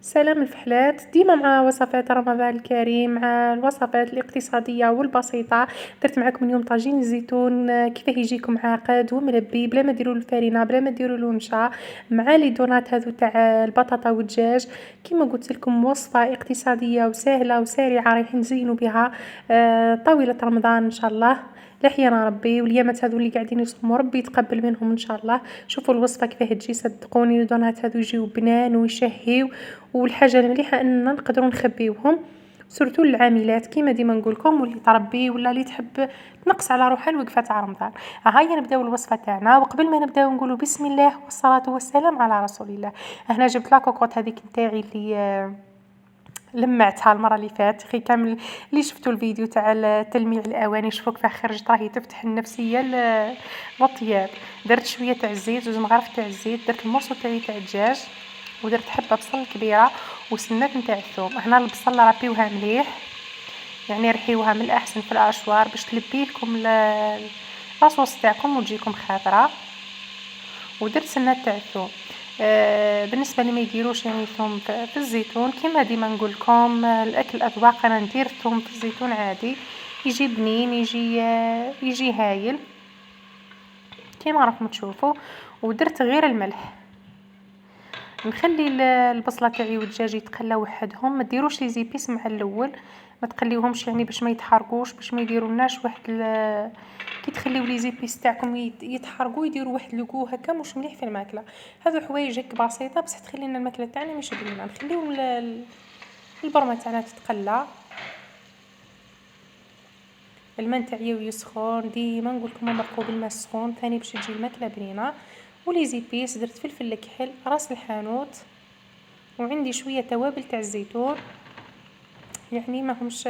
سلام الفحلات ديما مع وصفات رمضان الكريم، مع الوصفات الاقتصادية والبسيطة. درت معكم اليوم طاجين الزيتون كيفاه يجيكم عاقد وملبي بلا ما ديروا الفرينة بلا ما ديروا الونشا، مع لي دونات هذو تاع البطاطا والدجاج. كيما قلت لكم وصفة اقتصادية وسهلة وسريعة رايحين نزينوا بها طاولة رمضان ان شاء الله. لحيانا ربي واليامات هذو اللي قاعدين يصوموا ربي يتقبل منهم ان شاء الله. شوفوا الوصفه كيفاه تجي، صدقوني الدونات هذو يجيو بنان ويشهيو. والحاجه المليحه اننا نقدروا نخبيوهم سورتو العاملات كيما ديما نقول لكم، واللي تربي ولا اللي تحب تنقص على روحها الوقفه تاع رمضان. هيا نبداو الوصفه تاعنا، وقبل ما نبداو نقولوا بسم الله والصلاه والسلام على رسول الله. هنا جبت لاكوكوط هذيك نتاعي اللي لمعتها المره اللي فات خي كامل. اللي شفتوا الفيديو تاع تلميع الاواني شوفوا كيف خرجت، راهي تفتح النفسيه للطياب. درت شويه تاع الزيت، 2 مغارف تاع الزيت، درت المورصو تاعي تاع الدجاج، ودرت حبه بصل كبيره وسنات نتاع الثوم. هنا البصل رابيوها مليح، يعني رحيوها من الاحسن في الاشوار باش تلبي لكم لاصوص تاعكم وتجيكم خضره. ودرت سنات تاع الثوم. بالنسبه اللي ما يديروش يعني ثوم في الزيتون، كيما ديما نقول لكم الاكل اذواق، انا ندير ثوم في الزيتون عادي يجي بنين، يجي هايل كيما راكم تشوفوا. ودرت غير الملح. نخلي البصله تاعي والدجاج يتقلى وحدهم، ما ديروش لي زيبيس مع الاول، ما تقليوهمش يعني باش ما يتحرقوش، باش ما يديرولناش واحد كي تخليو لي زيبيس تاعكم يتحرقوا يديروا واحد لوغو هكا مش مليح في الماكله. هذو حوايج هيك بسيطه بس تخلي لنا الماكله تاعنا مش بنينه. نخليو البرمه تاعنا تتقلى، الماء تاعي يسخن، ديما نقول لكم مرقوا بالماء السخون ثاني باش تجي الماكله بنينه. ولي زيبيس درت فلفل الكحل، راس الحانوت، وعندي شويه توابل تاع الزيتون، يعني ماهمش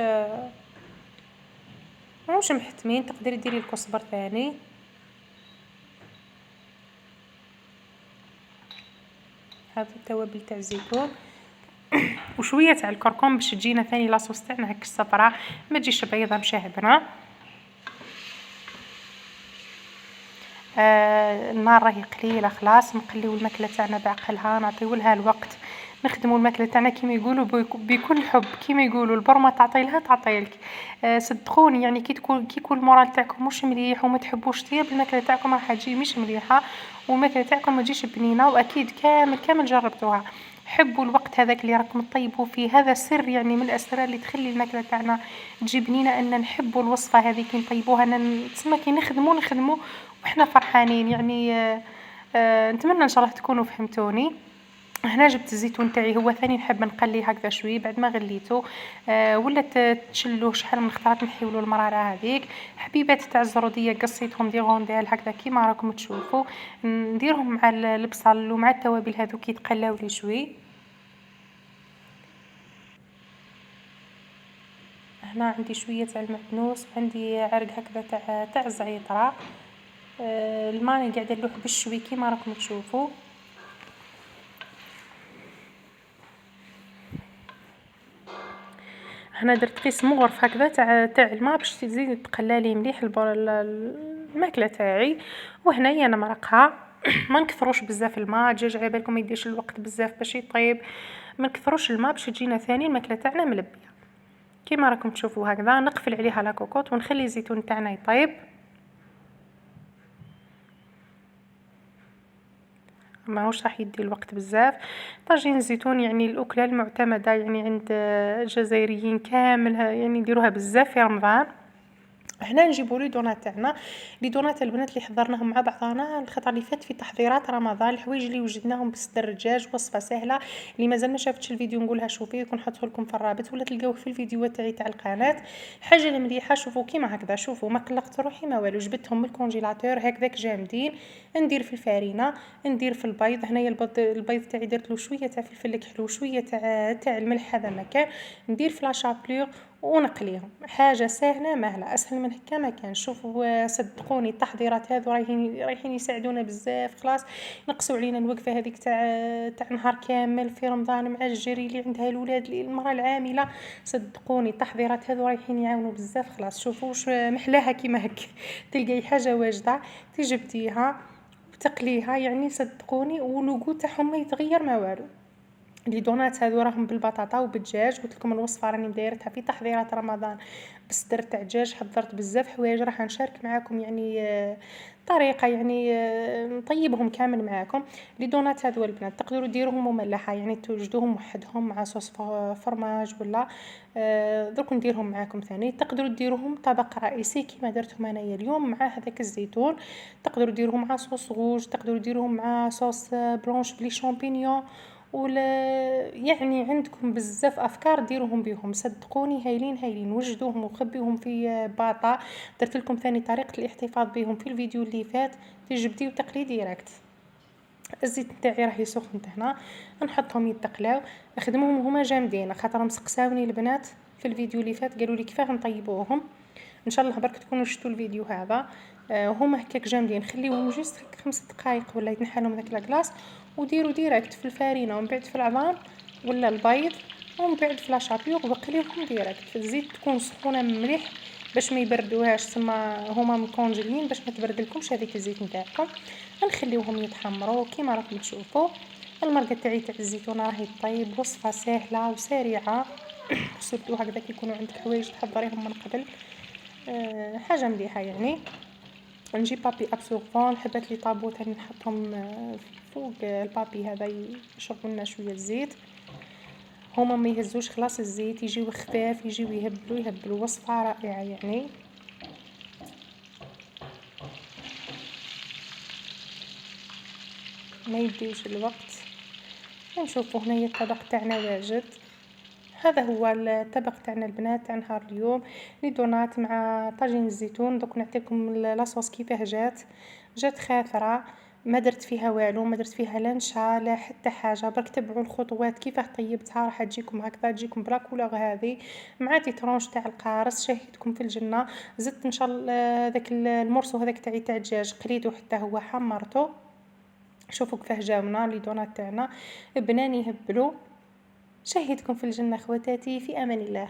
محتمين، تقدري ديري الكزبر ثاني. هذا التوابل تاع الزيتون وشويه تاع الكركم باش تجينا ثاني لاصوص تاعنا هكا الصفراء، ما تجيش بيضه مشهبره. النار راهي قليله خلاص، نقليو الماكله تاعنا بعقلها، نعطيو لها الوقت، نخدموا الماكله تاعنا كيما يقولوا بكل حب، كيما يقولوا البرمه تعطي لها تعطيلك. صدقوني يعني كي يكون المورال تاعكم مش مليح وما تحبوش طياب الماكله تاعكم راح تجي مش مليحه، والماكله تاعكم ما تجيش بنينه. واكيد كامل جربتوها. حبوا الوقت هذاك اللي راكم تطيبوا فيه، هذا سر يعني من الاسرار اللي تخلي الماكله تاعنا تجي بنينه، ان نحبوا الوصفه هذه كي نطيبوها، تسمى كي نخدموا وإحنا فرحانين يعني. نتمنى إن شاء الله تكونوا فهمتوني. هنا جبت الزيتون تاعي هو ثاني نحب نقليه هكذا شوي بعد ما غليته. ولا تشلوه شحال من خطرات نحيولو المراره هذيك. حبيبات تاع الزروديه قصيتهم دي غونديل هكذا كيما راكم تشوفوا، نديرهم مع البصل ومع التوابل هذوك يتقلاو لي شوي. هنا عندي شويه تاع المعدنوس، وعندي عرق هكذا تاع الزعيطره. الماء راني قاعده نلوح بالشوي كيما راكم تشوفوا. هنا درت قيس مغرف هكذا تاع الماء باش تزيد تقلالي مليح الماكله تاعي. وهنايا انا مرقها ما نكثروش بزاف الماء، الدجاج على بالكم ما يديش الوقت بزاف باش يطيب، ما نكثروش الماء باش تجينا ثاني الماكله تاعنا ملبيه كيما راكم تشوفوا هكذا. نقفل عليها لاكوكوط ونخلي الزيتون تاعنا يطيب. ماهوش راح يدي الوقت بزاف. طاجين الزيتون يعني الاكله المعتمده يعني عند الجزائريين كامل، يعني يديروها بزاف في رمضان. هنا نجيبوا لي دونات تاعنا، لي دونات البنات اللي حضرناهم مع بعضنا الخطره اللي فات في تحضيرات رمضان، الحوايج اللي وجدناهم بصدر الدجاج، وصفه سهله. اللي مازال ما شافتش الفيديو نقولها شوفيه، نحطه لكم في الرابط ولا تلقاوه في الفيديوهات تاع القناه. حاجه المليحه شوفوا كيما هكذا، شوفوا ما قلقت روحي ما والو، جبتهم من الكونجيلاتور هكذاك جامدين. ندير في الفارينه، ندير في البيض. هنايا البيض تاعي درت له شويه تاع فلفل الكحل وشويه تاع الملح، هذا مكان. ندير في لاشابلور ونقليهم. حاجه سهله مهله، اسهل من هكا ما كان. شوفوا صدقوني التحضيرات هذو رايحين يساعدونا بزاف. خلاص نقصوا علينا الوقفه هذيك تاع نهار كامل في رمضان مع الجري اللي عندها الاولاد المراه العامله. صدقوني التحضيرات هذو رايحين يعاونوا بزاف. خلاص شوفوا واش محلاها كيما هك تلقاي حاجه واجده تجبديها وتقليها، يعني صدقوني ولوغو تاعهم ما يتغير ما والو. لي دونات هذو راهم بالبطاطا وبالدجاج. قلت لكم الوصفه راني مدايرتها في تحضيرات رمضان بالصدر تاع الدجاج. حضرت بزاف حوايج راح نشارك معاكم يعني طريقه يعني نطيبهم كامل معاكم. لي دونات هذو البنات تقدروا ديروهم مملحه يعني توجدوهم وحدهم مع صوص فرماج ولا درك نديرهم معاكم ثاني. تقدروا ديروهم طبق رئيسي كيما درتهم انايا اليوم مع هذاك الزيتون. تقدروا ديروهم مع صوص غوج، تقدروا ديروهم مع صوص بلونش بلي شامبينيون ولا يعني عندكم بزاف افكار ديروهم بيهم. صدقوني هايلين هايلين. وجدوهم وخبيوهم في باطا. درت لكم ثاني طريقه الاحتفاظ بهم في الفيديو اللي فات، تجبدي وتقلي ديريكت. الزيت نتاعي راح يسخن هنا، نحطهم يتقلاو. نخدمهم هما جامدين خاطر مسقساوني البنات في الفيديو اللي فات قالوا لي كيفاه نطيبوهم. ان شاء الله برك تكونوا شفتوا الفيديو هذا. هما هكاك جامدين. خليوهم جوست 5 دقائق ولا يتنحالهم داك لاكلاص وديروا ديريكت في الفارينه ومن بعد في العظام ولا البيض ومن بعد في لاشابيور وقليوهم ديريكت في الزيت تكون سخونه مليح باش ما يبردوهاش تما هما مكونجلين باش ما تبردلكمش هذيك الزيت نتاعكم. نخليوهم يتحمروا كيما راكم تشوفوا. المرقه تاعي تاع الزيتون راهي طيب. وصفه سهله وسريعه سورتو هكذا كي يكونوا عندك حوايج تحضريهم من قبل. حاجه مليحه يعني. نجيب بابي ابسوربون حبات لي طابو تاني نحطهم فوق البابي هذا يشربوا لنا شويه الزيت. هما ما يهزوش خلاص الزيت يجيو خفاف يجيو يهبلوا وصفه رائعه يعني. ما يديوش الوقت. نشوفوا هنايا الطبق تاعنا واجد. هذا هو الطبق تاعنا البنات تاع نهار اليوم. لي دونات مع طاجين الزيتون. دوك نعطيكم لاصوص كيفاه جات خاثره. ما درت فيها والو، ما درت فيها لا نشا لا حتى حاجه. برك تبعوا الخطوات كيفاه طيبتها راح تجيكم هكذا تجيكم بلا كولور هذه مع ترونش تاع القارص. شهيتكم في الجنه. زدت ان شاء الله داك المرسو هذاك تاعي تاع الدجاج قليته حتى هو حمرته. شوفوا كيفاه جاونا لي دونات تاعنا بناني يهبلوا. شهيتكم في الجنه خواتاتي في امان الله.